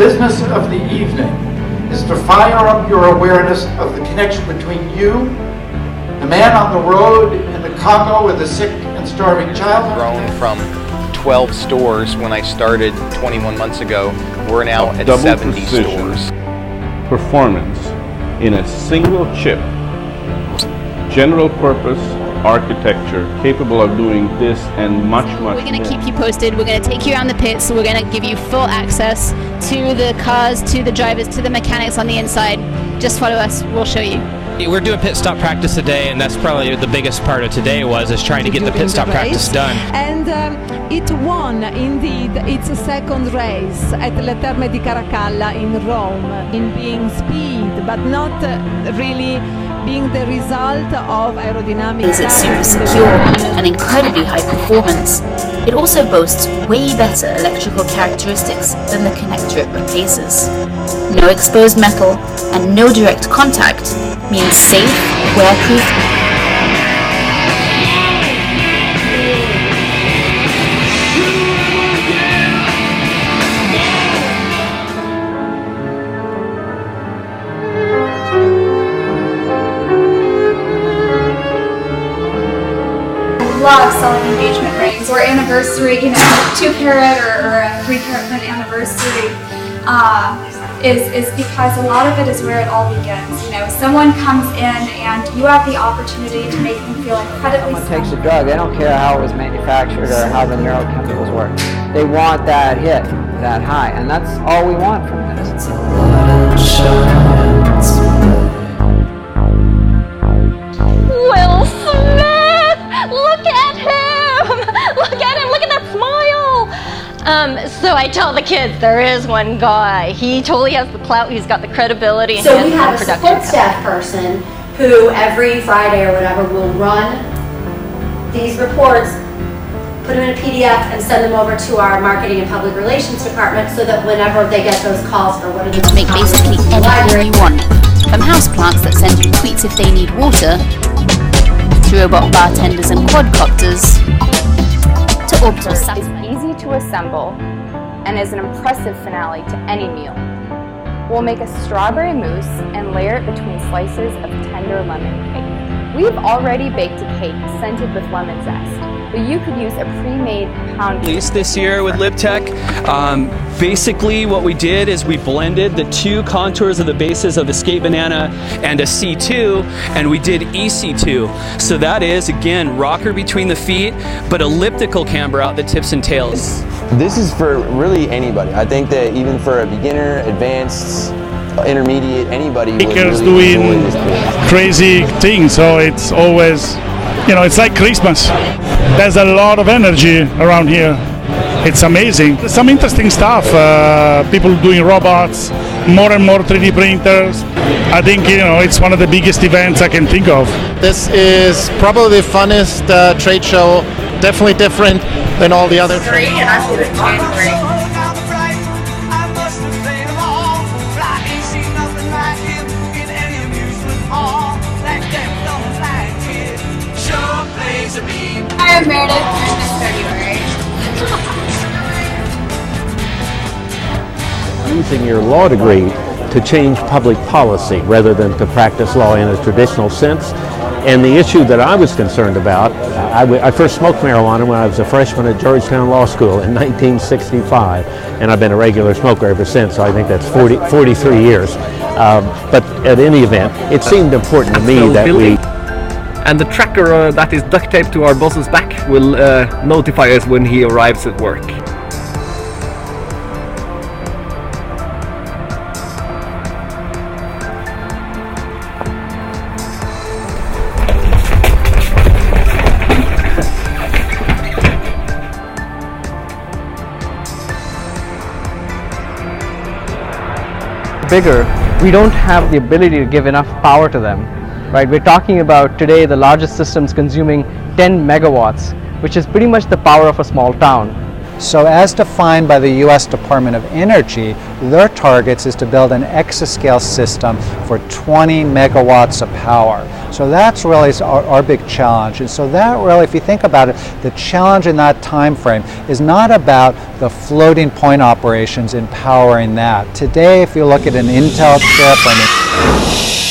business of the evening is to fire up your awareness of the connection between you, the man on the road in the Congo with a sick and starving child. Grown from 12 stores when I started 21 months ago. We're now at 70 stores. Performance in a single chip, general purpose architecture capable of doing this and much more. We're going to keep you posted. We're going to take you around the pits. We're going to give you full access to the cars, to the drivers, to the mechanics on the inside. Just follow us. We'll show you. We're doing pit stop practice today, and that's probably the biggest part of today is trying to get the pit stop practice done. And it won indeed its second race at Le Terme di Caracalla in Rome, in being speed, but not really being the result of aerodynamics. It's super secure and incredibly high performance. It also boasts way better electrical characteristics than the connector it replaces. No exposed metal and no direct contact means safe, wear-proof. Love selling engagement rings or anniversary, 2-carat or a 3-carat for an anniversary, is because a lot of it is where it all begins. Someone comes in and you have the opportunity to make them feel incredibly Someone takes a drug, they don't care how it was manufactured or how the neurochemicals work. They want that hit, that high, and that's all we want from this. Will Smith! Look at him! Look at him! Look at that smile! So I tell the kids, there is one guy. He totally has the clout, he's got the credibility, and so we have a support staff person who every Friday or whatever will run these reports, put them in a PDF, and send them over to our marketing and public relations department so that whenever they get those calls for what are the Make basically anything you want. From houseplants that send you tweets if they need water, to robot bartenders and quadcopters, to orbital satellites. It's easy to assemble and is an impressive finale to any meal. We'll make a strawberry mousse and layer it between slices of tender lemon cake. We've already baked a cake scented with lemon zest, but you could use a pre-made pound cake. This year with LibTech, basically what we did is we blended the two contours of the bases of the skate banana and a C2, and we did EC2. So that is, again, rocker between the feet, but elliptical camber out the tips and tails. This is for really anybody. I think that even for a beginner, advanced, intermediate, anybody would really enjoy this course. Crazy things, so it's always, it's like Christmas. There's a lot of energy around here. It's amazing. There's some interesting stuff. People doing robots, more and more 3D printers. I think, it's one of the biggest events I can think of. This is probably the funnest trade show. Definitely different than all the other trade shows. And I hope it's January. I am Meredith in February. Using your law degree to change public policy rather than to practice law in a traditional sense. And the issue that I was concerned about, I first smoked marijuana when I was a freshman at Georgetown Law School in 1965, and I've been a regular smoker ever since, so I think that's 43 years. But at any event, it seemed important to me that we... And the tracker that is duct taped to our boss's back will notify us when he arrives at work. Bigger, we don't have the ability to give enough power to them. Right, we're talking about today the largest systems consuming 10 megawatts, which is pretty much the power of a small town. So as defined by the U.S. Department of Energy, Their targets is to build an exascale system for 20 megawatts of power. So that's really our big challenge. And so that really, if you think about it, the challenge in that time frame is not about the floating point operations and powering that. Today, if you look at an Intel chip,